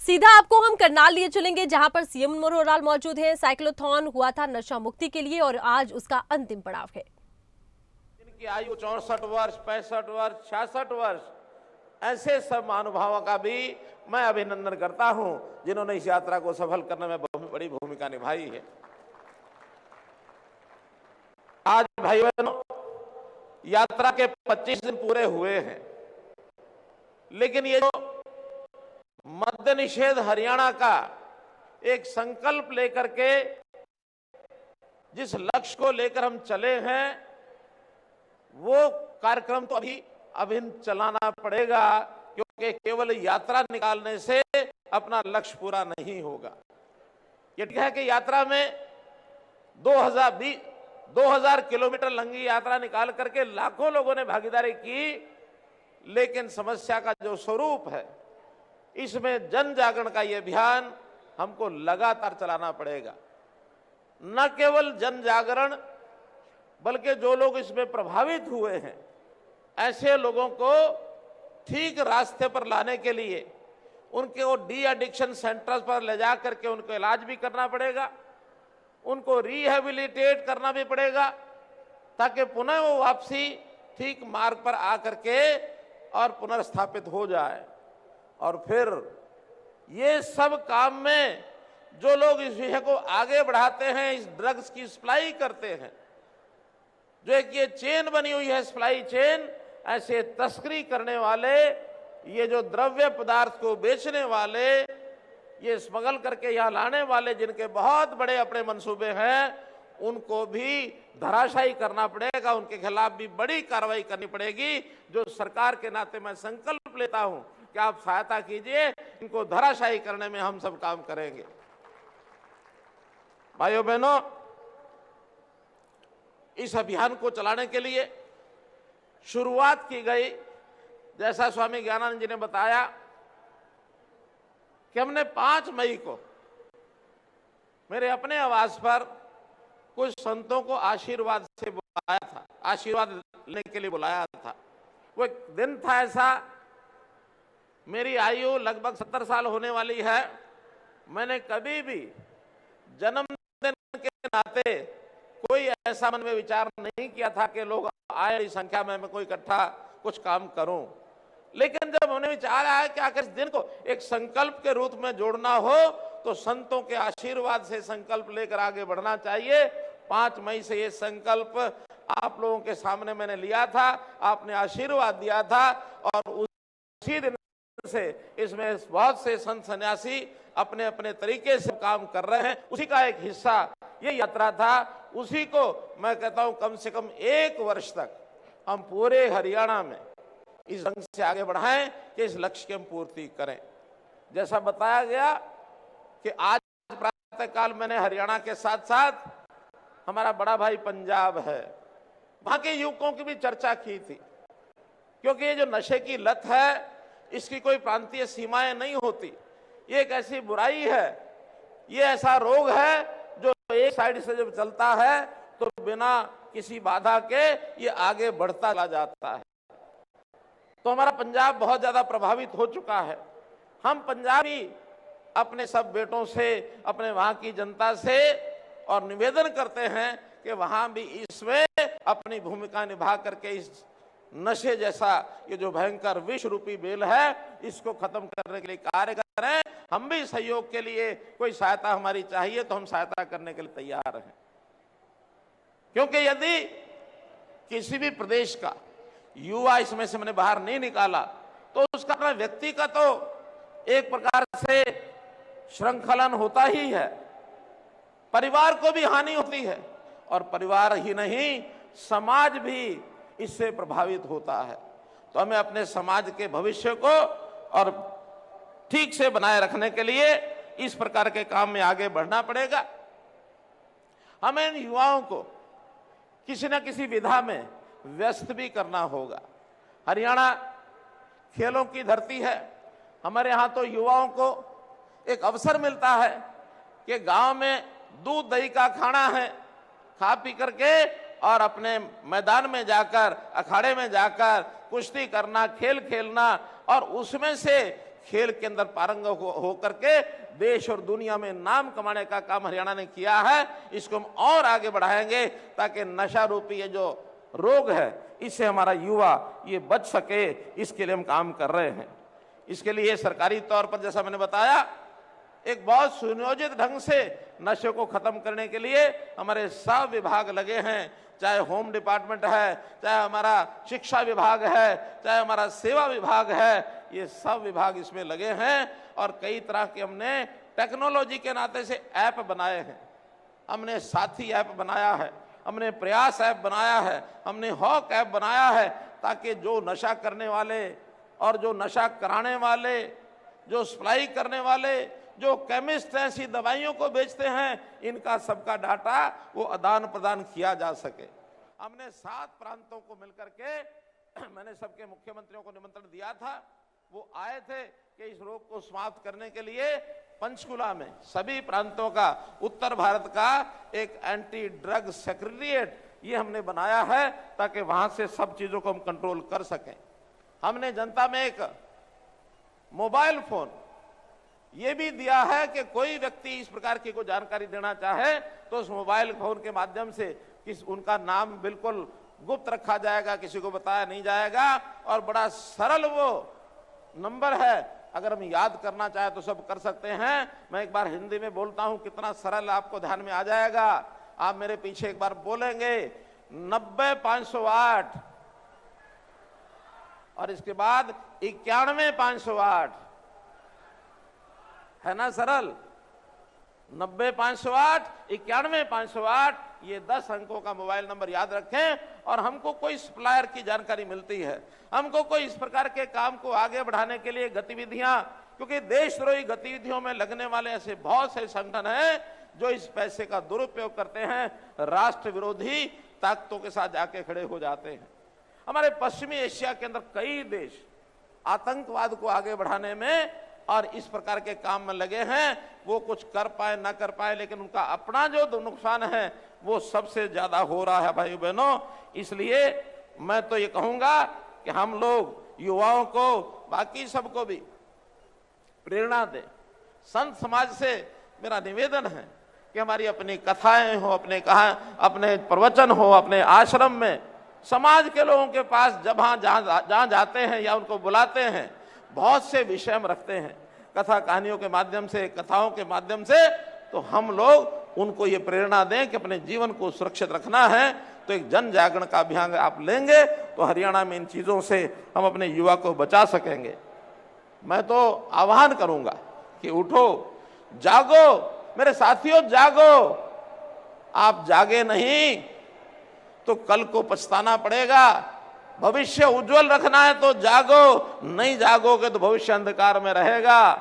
सीधा आपको हम करनाल लिए चलेंगे, जहां पर सीएम मनोहर लाल मौजूद हैं। साइक्लोथॉन हुआ था नशा मुक्ति के लिए और आज उसका अंतिम पड़ाव है। जिनकी आयु 64 वर्ष, 65 वर्ष, 66 वर्ष, ऐसे सब महानुभावों का भी मैं अभिनंदन करता हूं, जिन्होंने इस यात्रा को सफल करने में बहुत बड़ी भूमिका निभाई है। आज भाइयों बहनों, यात्रा के 25 दिन पूरे हुए हैं, लेकिन ये जो मद्य निषेध हरियाणा का एक संकल्प लेकर के जिस लक्ष्य को लेकर हम चले हैं, वो कार्यक्रम तो अभी चलाना पड़ेगा, क्योंकि केवल यात्रा निकालने से अपना लक्ष्य पूरा नहीं होगा। ये ठीक है कि यात्रा में 2000 किलोमीटर लंबी यात्रा निकाल करके लाखों लोगों ने भागीदारी की, लेकिन समस्या का जो स्वरूप है, इसमें जन जागरण का ये अभियान हमको लगातार चलाना पड़ेगा। न केवल जन जागरण, बल्कि जो लोग इसमें प्रभावित हुए हैं, ऐसे लोगों को ठीक रास्ते पर लाने के लिए उनके वो डी एडिक्शन सेंटर्स पर ले जा करके उनको इलाज भी करना पड़ेगा, उनको रिहेबिलिटेट करना भी पड़ेगा, ताकि पुनः वो वापसी ठीक मार्ग पर आकर के और पुनर्स्थापित हो जाए। और फिर ये सब काम में जो लोग इस विषय को आगे बढ़ाते हैं, इस ड्रग्स की सप्लाई करते हैं, जो एक ये चेन बनी हुई है, सप्लाई चेन, ऐसे तस्करी करने वाले, ये जो द्रव्य पदार्थ को बेचने वाले, ये स्मगल करके यहाँ लाने वाले, जिनके बहुत बड़े अपने मंसूबे हैं, उनको भी धराशायी करना पड़ेगा। उनके खिलाफ भी बड़ी कार्रवाई करनी पड़ेगी। जो सरकार के नाते मैं संकल्प लेता हूं कि आप सहायता कीजिए, इनको धराशायी करने में हम सब काम करेंगे। भाइयों बहनों, इस अभियान को चलाने के लिए शुरुआत की गई, जैसा स्वामी ज्ञानानंद जी ने बताया कि हमने 5 मई को मेरे अपने आवास पर कुछ संतों को आशीर्वाद से बुलाया था, आशीर्वाद लेने के लिए बुलाया था। वो एक दिन था ऐसा, मेरी आयु लगभग 70 साल होने वाली है। मैंने कभी भी जन्मदिन के नाते कोई ऐसा मन में विचार नहीं किया था कि लोग आए इस संख्या में मैं कोई इकट्ठा कुछ काम करूं। लेकिन जब हमने विचार आया कि आखिर इस दिन को एक संकल्प के रूप में जोड़ना हो, तो संतों के आशीर्वाद से संकल्प लेकर आगे बढ़ना चाहिए। 5 मई से ये संकल्प आप लोगों के सामने मैंने लिया था, आपने आशीर्वाद दिया था, और उसी दिन से इसमें बहुत से संत सन्यासी अपने अपने तरीके से काम कर रहे हैं। उसी का एक हिस्सा ये यात्रा था। उसी को मैं कहता हूं कम से कम 1 वर्ष तक हम पूरे हरियाणा में इस ढंग से आगे बढ़ाएं कि इस लक्ष्य की हम पूर्ति करें। जैसा बताया गया कि आज प्रातःकाल मैंने हरियाणा के साथ साथ हमारा बड़ा भाई पंजाब है, वहां के युवकों की भी चर्चा की थी, क्योंकि ये जो नशे की लत है, इसकी कोई प्रांतीय सीमाएं नहीं होती। ये एक ऐसी बुराई है, ये ऐसा रोग है जो एक साइड से जब चलता है तो बिना किसी बाधा के ये आगे बढ़ता चला जाता है। तो हमारा पंजाब बहुत ज्यादा प्रभावित हो चुका है। हम पंजाबी अपने सब बेटों से, अपने वहां की जनता से और निवेदन करते हैं कि वहां भी इसमें अपनी भूमिका निभा करके इस नशे जैसा ये जो भयंकर विष रूपी बेल है, इसको खत्म करने के लिए कार्य करें। हम भी सहयोग के लिए कोई सहायता हमारी चाहिए तो हम सहायता करने के लिए तैयार हैं, क्योंकि यदि किसी भी प्रदेश का युवा इसमें से मैंने बाहर नहीं निकाला, तो उसका अपना व्यक्ति का तो एक प्रकार से श्रृंखलन होता ही है, परिवार को भी हानि होती है, और परिवार ही नहीं समाज भी इससे प्रभावित होता है। तो हमें अपने समाज के भविष्य को और ठीक से बनाए रखने के लिए इस प्रकार के काम में आगे बढ़ना पड़ेगा। हमें इन युवाओं को किसी न किसी विधा में व्यस्त भी करना होगा। हरियाणा खेलों की धरती है। हमारे यहाँ तो युवाओं को एक अवसर मिलता है कि गांव में दूध दही का खाना है, खा पी करके और अपने मैदान में जाकर, अखाड़े में जाकर कुश्ती करना, खेल खेलना, और उसमें से खेल के अंदर पारंगत हो करके देश और दुनिया में नाम कमाने का काम हरियाणा ने किया है। इसको हम और आगे बढ़ाएंगे ताकि नशा रूपी ये जो रोग है इससे हमारा युवा ये बच सके, इसके लिए हम काम कर रहे हैं। इसके लिए सरकारी तौर पर जैसा मैंने बताया एक बहुत सुनियोजित ढंग से नशे को खत्म करने के लिए हमारे सब विभाग लगे हैं, चाहे होम डिपार्टमेंट है, चाहे हमारा शिक्षा विभाग है, चाहे हमारा सेवा विभाग है, ये सब विभाग इसमें लगे हैं। और कई तरह के हमने टेक्नोलॉजी के नाते से ऐप बनाए हैं। हमने साथी ऐप बनाया है, हमने प्रयास ऐप बनाया है, हमने हॉक ऐप बनाया है, ताकि जो नशा करने वाले और जो नशा कराने वाले, जो सप्लाई करने वाले, जो केमिस्ट ऐसी दवाइयों को बेचते हैं, इनका सबका डाटा वो आदान प्रदान किया जा सके। हमने 7 प्रांतों को मिलकर के मैंने सबके मुख्यमंत्रियों को निमंत्रण दिया था, वो आए थे कि इस रोग को समाप्त करने के लिए पंचकुला में सभी प्रांतों का, उत्तर भारत का एक एंटी ड्रग सेक्रेटरिएट ये हमने बनाया है ताकि वहां से सब चीजों को हम कंट्रोल कर सकें। हमने जनता में एक मोबाइल फोन ये भी दिया है कि कोई व्यक्ति इस प्रकार की कोई जानकारी देना चाहे तो उस मोबाइल फोन के माध्यम से उनका नाम बिल्कुल गुप्त रखा जाएगा, किसी को बताया नहीं जाएगा। और बड़ा सरल वो नंबर है, अगर हम याद करना चाहे तो सब कर सकते हैं। मैं एक बार हिंदी में बोलता हूं, कितना सरल आपको ध्यान में आ जाएगा। आप मेरे पीछे एक बार बोलेंगे 90-508 और इसके बाद 91-508, है ना सरल? 90-508, 91-508, ये 10 अंकों का मोबाइल नंबर याद रखें। और हमको कोई सप्लायर की जानकारी मिलती है, हमको कोई इस प्रकार के काम को आगे बढ़ाने के लिए गतिविधियां, क्योंकि देशद्रोही गतिविधियों में लगने वाले ऐसे बहुत से संगठन हैं जो इस पैसे का दुरुपयोग करते हैं, राष्ट्र विरोधी ताकतों के साथ जाके खड़े हो जाते हैं। हमारे पश्चिमी एशिया के अंदर कई देश आतंकवाद को आगे बढ़ाने में और इस प्रकार के काम में लगे हैं। वो कुछ कर पाए ना कर पाए, लेकिन उनका अपना जो नुकसान है वो सबसे ज्यादा हो रहा है भाई बहनों। इसलिए मैं तो ये कहूंगा कि हम लोग युवाओं को, बाकी सबको भी प्रेरणा दें। संत समाज से मेरा निवेदन है कि हमारी अपनी कथाएं हो, अपने प्रवचन हो, अपने आश्रम में समाज के लोगों के पास जहां जाते हैं या उनको बुलाते हैं, बहुत से विषय हम रखते हैं कथा कहानियों के माध्यम से, कथाओं के माध्यम से। तो हम लोग उनको ये प्रेरणा दें कि अपने जीवन को सुरक्षित रखना है। तो एक जन जागरण का अभियान आप लेंगे तो हरियाणा में इन चीजों से हम अपने युवा को बचा सकेंगे। मैं तो आह्वान करूंगा कि उठो, जागो मेरे साथियों, जागो। आप जागे नहीं तो कल को पछताना पड़ेगा। भविष्य उज्जवल रखना है तो जागो, नहीं जागोगे तो भविष्य अंधकार में रहेगा।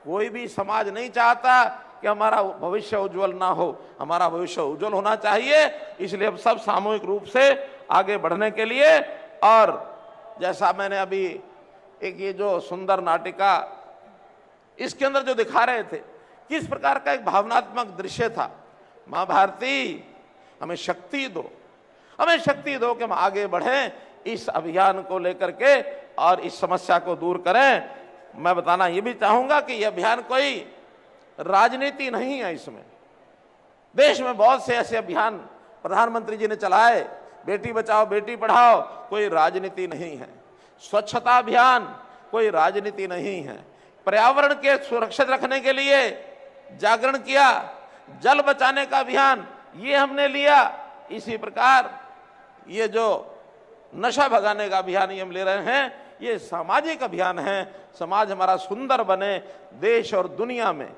कोई भी समाज नहीं चाहता कि हमारा भविष्य उज्जवल ना हो, हमारा भविष्य उज्जवल होना चाहिए। इसलिए हम सब सामूहिक रूप से आगे बढ़ने के लिए, और जैसा मैंने अभी एक ये जो सुंदर नाटिका इसके अंदर जो दिखा रहे थे, किस प्रकार का एक भावनात्मक दृश्य था। मां भारती हमें शक्ति दो, हमें शक्ति दो कि हम आगे बढ़ें इस अभियान को लेकर के और इस समस्या को दूर करें। मैं बताना ये भी चाहूंगा कि यह अभियान कोई राजनीति नहीं है। इसमें देश में बहुत से ऐसे अभियान प्रधानमंत्री जी ने चलाए, बेटी बचाओ बेटी पढ़ाओ, कोई राजनीति नहीं है। स्वच्छता अभियान कोई राजनीति नहीं है। पर्यावरण के सुरक्षित रखने के लिए जागरण किया, जल बचाने का अभियान ये हमने लिया। इसी प्रकार ये जो नशा भगाने का अभियान ये हम ले रहे हैं, ये सामाजिक अभियान है। समाज हमारा सुंदर बने, देश और दुनिया में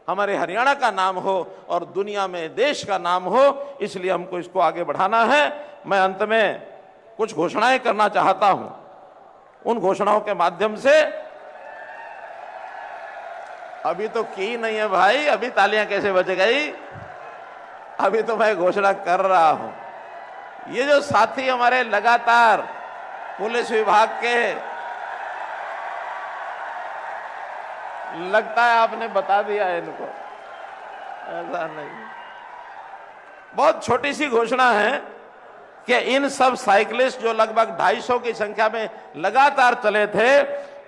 हमारे हरियाणा का नाम हो और दुनिया में देश का नाम हो, इसलिए हमको इसको आगे बढ़ाना है। मैं अंत में कुछ घोषणाएं करना चाहता हूं। उन घोषणाओं के माध्यम से, अभी तो की नहीं है भाई, अभी तालियां कैसे बज गई, अभी तो मैं घोषणा कर रहा हूं। ये जो साथी हमारे लगातार पुलिस विभाग के, लगता है आपने बता दिया है इनको, ऐसा नहीं। बहुत छोटी सी घोषणा है कि इन सब साइकिलिस्ट जो लगभग 250 की संख्या में लगातार चले थे,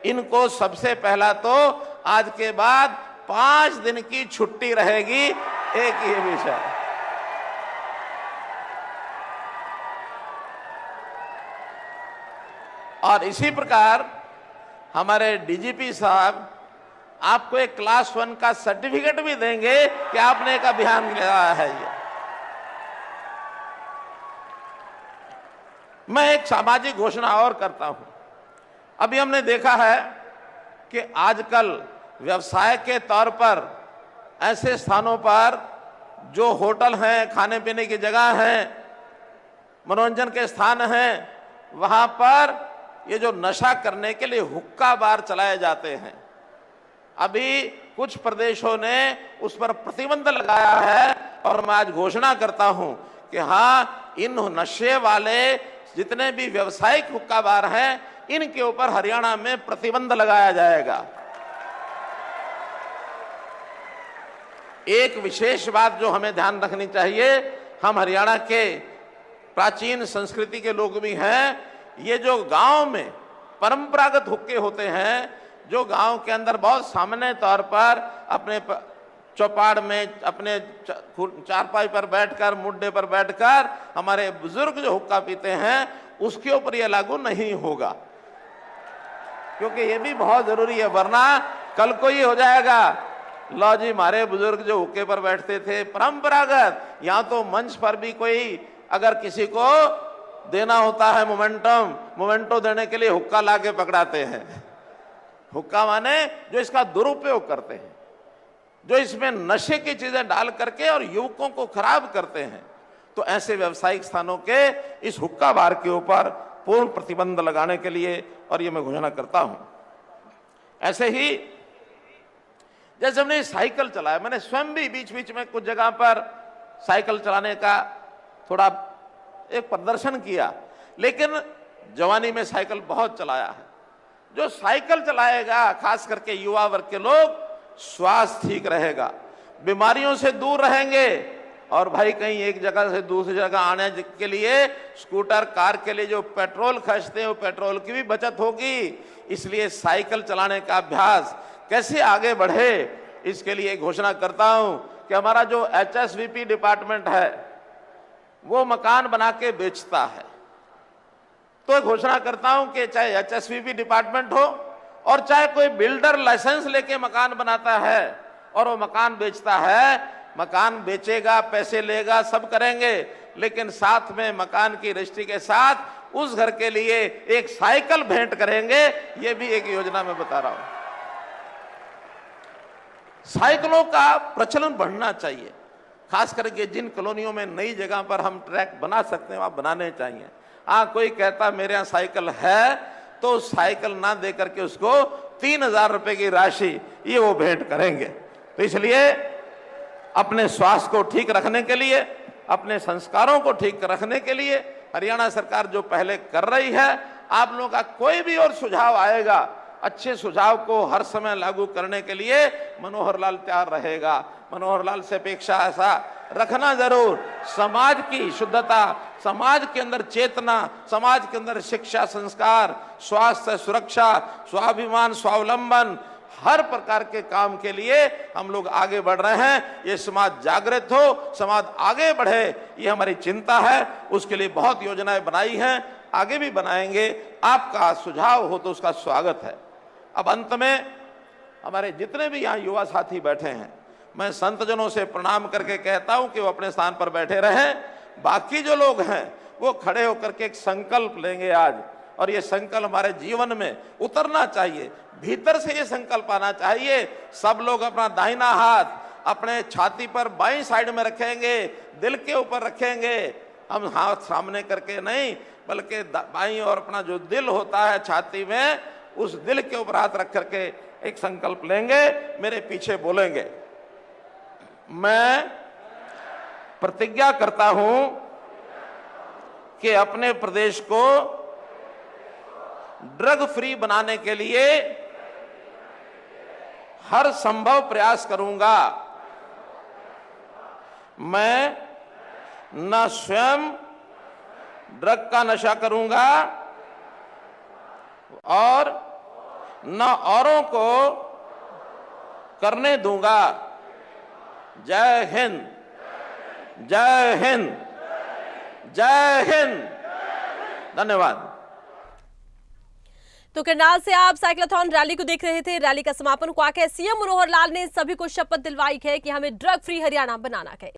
इनको सबसे पहला तो आज के बाद 5 दिन की छुट्टी रहेगी। एक ये विषय, और इसी प्रकार हमारे डीजीपी साहब आपको एक क्लास 1 का सर्टिफिकेट भी देंगे कि आपने एक अभियान चलाया है। ये मैं एक सामाजिक घोषणा और करता हूं। अभी हमने देखा है कि आजकल व्यवसाय के तौर पर ऐसे स्थानों पर जो होटल हैं, खाने पीने की जगह हैं, मनोरंजन के स्थान हैं, वहां पर ये जो नशा करने के लिए हुक्का बार चलाए जाते हैं। अभी कुछ प्रदेशों ने उस पर प्रतिबंध लगाया है और मैं आज घोषणा करता हूं कि हाँ, इन नशे वाले जितने भी व्यावसायिक हुक्का बार हैं, इनके ऊपर हरियाणा में प्रतिबंध लगाया जाएगा। एक विशेष बात जो हमें ध्यान रखनी चाहिए, हम हरियाणा के प्राचीन संस्कृति के लोग भी हैं। ये जो गांव में परंपरागत हुक्के होते हैं, जो गांव के अंदर बहुत सामान्य तौर पर अपने चौपाड़ में, अपने चारपाई पर बैठकर, मुड्डे पर बैठकर हमारे बुजुर्ग जो हुक्का पीते हैं, उसके ऊपर यह लागू नहीं होगा, क्योंकि ये भी बहुत जरूरी है। वरना कल को ये हो जाएगा, लो जी, हमारे बुजुर्ग जो हुक्के पर बैठते थे परंपरागत, यहां तो मंच पर भी कोई अगर किसी को देना होता है मोमेंटो देने के लिए हुक्का लाके पकड़ाते हैं। हुक्का माने जो इसका दुरुपयोग करते हैं, जो इसमें नशे की चीजें डाल करके और युवकों को खराब करते हैं। तो ऐसे व्यावसायिक स्थानों के इस हुक्का बार के ऊपर पूर्ण प्रतिबंध लगाने के लिए, और ये मैं घोषणा करता हूं। ऐसे ही जैसे हमने साइकिल चलाया, मैंने स्वयं भी बीच बीच में कुछ जगह पर साइकिल चलाने का थोड़ा एक प्रदर्शन किया, लेकिन जवानी में साइकिल बहुत चलाया है। जो साइकिल चलाएगा, खास करके युवा वर्ग के लोग, स्वास्थ्य ठीक रहेगा, बीमारियों से दूर रहेंगे। और भाई कहीं एक जगह से दूसरी जगह आने के लिए स्कूटर, कार के लिए जो पेट्रोल खर्चते हैं, वो पेट्रोल की भी बचत होगी। इसलिए साइकिल चलाने का अभ्यास कैसे आगे बढ़े, इसके लिए घोषणा करता हूं कि हमारा जो HSVP डिपार्टमेंट है, वो मकान बना के बेचता है। तो घोषणा करता हूं कि चाहे HSVP डिपार्टमेंट हो और चाहे कोई बिल्डर लाइसेंस लेके मकान बनाता है और वो मकान बेचता है, मकान बेचेगा, पैसे लेगा, सब करेंगे, लेकिन साथ में मकान की रजिस्ट्री के साथ उस घर के लिए एक साइकिल भेंट करेंगे। ये भी एक योजना में बता रहा हूं। साइकिलों का प्रचलन बढ़ना चाहिए, खास करके जिन कॉलोनियों में नई जगह पर हम ट्रैक बना सकते हैं, वहां बनाने चाहिए। हाँ, कोई कहता मेरे यहाँ साइकिल है, तो साइकिल ना दे करके उसको 3000 रुपए की राशि ये वो भेंट करेंगे। तो इसलिए अपने स्वास्थ्य को ठीक रखने के लिए, अपने संस्कारों को ठीक रखने के लिए हरियाणा सरकार जो पहले कर रही है, आप लोगों का कोई भी और सुझाव आएगा, अच्छे सुझाव को हर समय लागू करने के लिए मनोहर लाल तैयार रहेगा। मनोहर लाल से अपेक्षा ऐसा रखना जरूर, समाज की शुद्धता, समाज के अंदर चेतना, समाज के अंदर शिक्षा, संस्कार, स्वास्थ्य, सुरक्षा, स्वाभिमान, स्वावलंबन, हर प्रकार के काम के लिए हम लोग आगे बढ़ रहे हैं। ये समाज जागृत हो, समाज आगे बढ़े, ये हमारी चिंता है। उसके लिए बहुत योजनाएं बनाई हैं, आगे भी बनाएंगे। आपका सुझाव हो तो उसका स्वागत है। अब अंत में हमारे जितने भी यहाँ युवा साथी बैठे हैं, मैं संतजनों से प्रणाम करके कहता हूं कि वो अपने स्थान पर बैठे रहें। बाकी जो लोग हैं वो खड़े होकर के एक संकल्प लेंगे आज, और ये संकल्प हमारे जीवन में उतरना चाहिए, भीतर से ये संकल्प आना चाहिए। सब लोग अपना दाहिना हाथ अपने छाती पर बाईं साइड में रखेंगे, दिल के ऊपर रखेंगे। हम हाथ सामने करके नहीं, बल्कि बाईं और अपना जो दिल होता है छाती में, उस दिल के ऊपर हाथ रख करके एक संकल्प लेंगे, मेरे पीछे बोलेंगे। मैं प्रतिज्ञा करता हूं कि अपने प्रदेश को ड्रग फ्री बनाने के लिए हर संभव प्रयास करूंगा। मैं न स्वयं ड्रग का नशा करूंगा और न औरों को करने दूंगा। जय हिंद, जय हिंद, जय हिंद। धन्यवाद। तो करनाल से आप साइक्लोथॉन रैली को देख रहे थे। रैली का समापन हुआ है। सीएम मनोहर लाल ने सभी को शपथ दिलवाई है कि हमें ड्रग फ्री हरियाणा बनाना है।